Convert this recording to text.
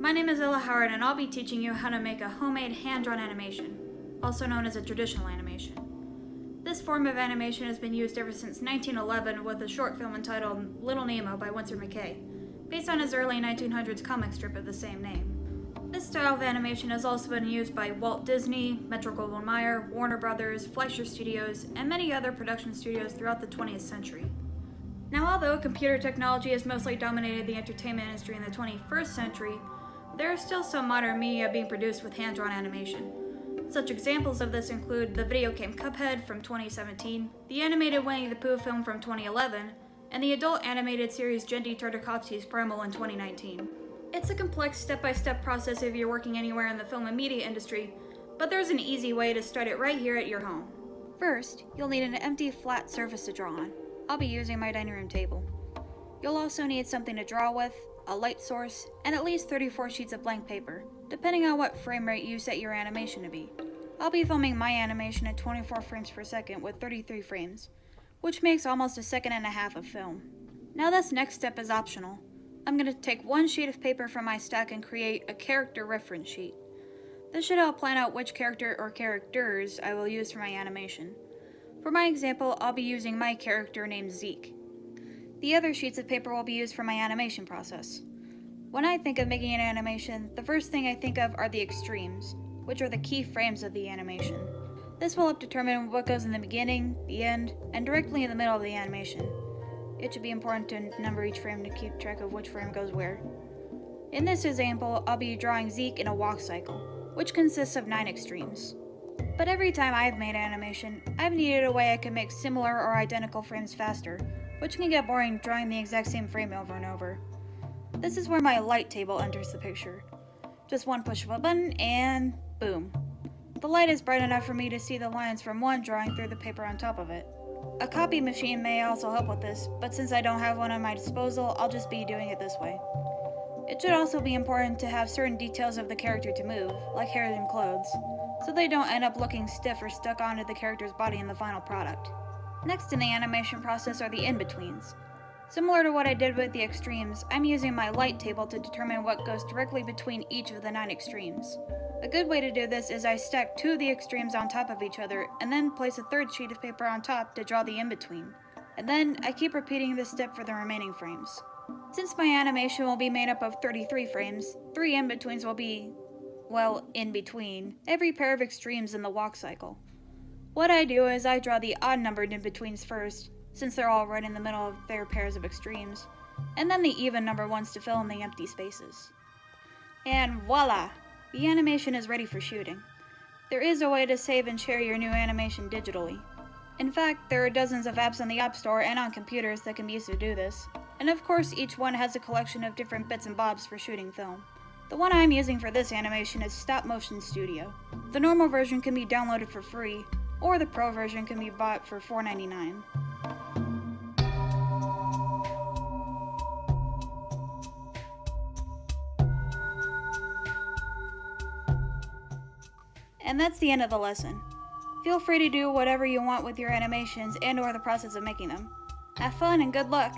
My name is Ella Howard and I'll be teaching you how to make a homemade hand-drawn animation, also known as a traditional animation. This form of animation has been used ever since 1911 with a short film entitled Little Nemo by Winsor McCay, based on his early 1900s comic strip of the same name. This style of animation has also been used by Walt Disney, Metro-Goldwyn-Mayer, Warner Brothers, Fleischer Studios, and many other production studios throughout the 20th century. Now, although computer technology has mostly dominated the entertainment industry in the 21st century, there are still some modern media being produced with hand-drawn animation. Such examples of this include the video game Cuphead from 2017, the animated Winnie the Pooh film from 2011, and the adult animated series Genndy Tartakovsky's Primal in 2019. It's a complex step-by-step process if you're working anywhere in the film and media industry, but there's an easy way to start it right here at your home. First, you'll need an empty, flat surface to draw on. I'll be using my dining room table. You'll also need something to draw with, a light source, and at least 34 sheets of blank paper, depending on what frame rate you set your animation to be. I'll be filming my animation at 24 frames per second with 33 frames, which makes almost a second and a half of film. Now this next step is optional. I'm going to take one sheet of paper from my stack and create a character reference sheet. This should help plan out which character or characters I will use for my animation. For my example, I'll be using my character named Zeke. The other sheets of paper will be used for my animation process. When I think of making an animation, the first thing I think of are the extremes, which are the key frames of the animation. This will help determine what goes in the beginning, the end, and directly in the middle of the animation. It should be important to number each frame to keep track of which frame goes where. In this example, I'll be drawing Zeke in a walk cycle, which consists of 9 extremes. But every time I've made animation, I've needed a way I can make similar or identical frames faster, which can get boring drawing the exact same frame over and over. This is where my light table enters the picture. Just one push of a button and boom. The light is bright enough for me to see the lines from one drawing through the paper on top of it. A copy machine may also help with this, but since I don't have one at my disposal, I'll just be doing it this way. It should also be important to have certain details of the character to move, like hair and clothes, so they don't end up looking stiff or stuck onto the character's body in the final product. Next in the animation process are the in-betweens. Similar to what I did with the extremes, I'm using my light table to determine what goes directly between each of the 9 extremes. A good way to do this is I stack 2 of the extremes on top of each other and then place a third sheet of paper on top to draw the in-between. And then I keep repeating this step for the remaining frames. Since my animation will be made up of 33 frames, 3 in-betweens will be, well, in between every pair of extremes in the walk cycle. What I do is I draw the odd-numbered in-betweens first, since they're all right in the middle of their pairs of extremes, and then the even-number ones to fill in the empty spaces. And voila! The animation is ready for shooting. There is a way to save and share your new animation digitally. In fact, there are dozens of apps on the App Store and on computers that can be used to do this, and of course each one has a collection of different bits and bobs for shooting film. The one I'm using for this animation is Stop Motion Studio. The normal version can be downloaded for free, or the Pro version can be bought for $4.99. And that's the end of the lesson. Feel free to do whatever you want with your animations and or the process of making them. Have fun and good luck!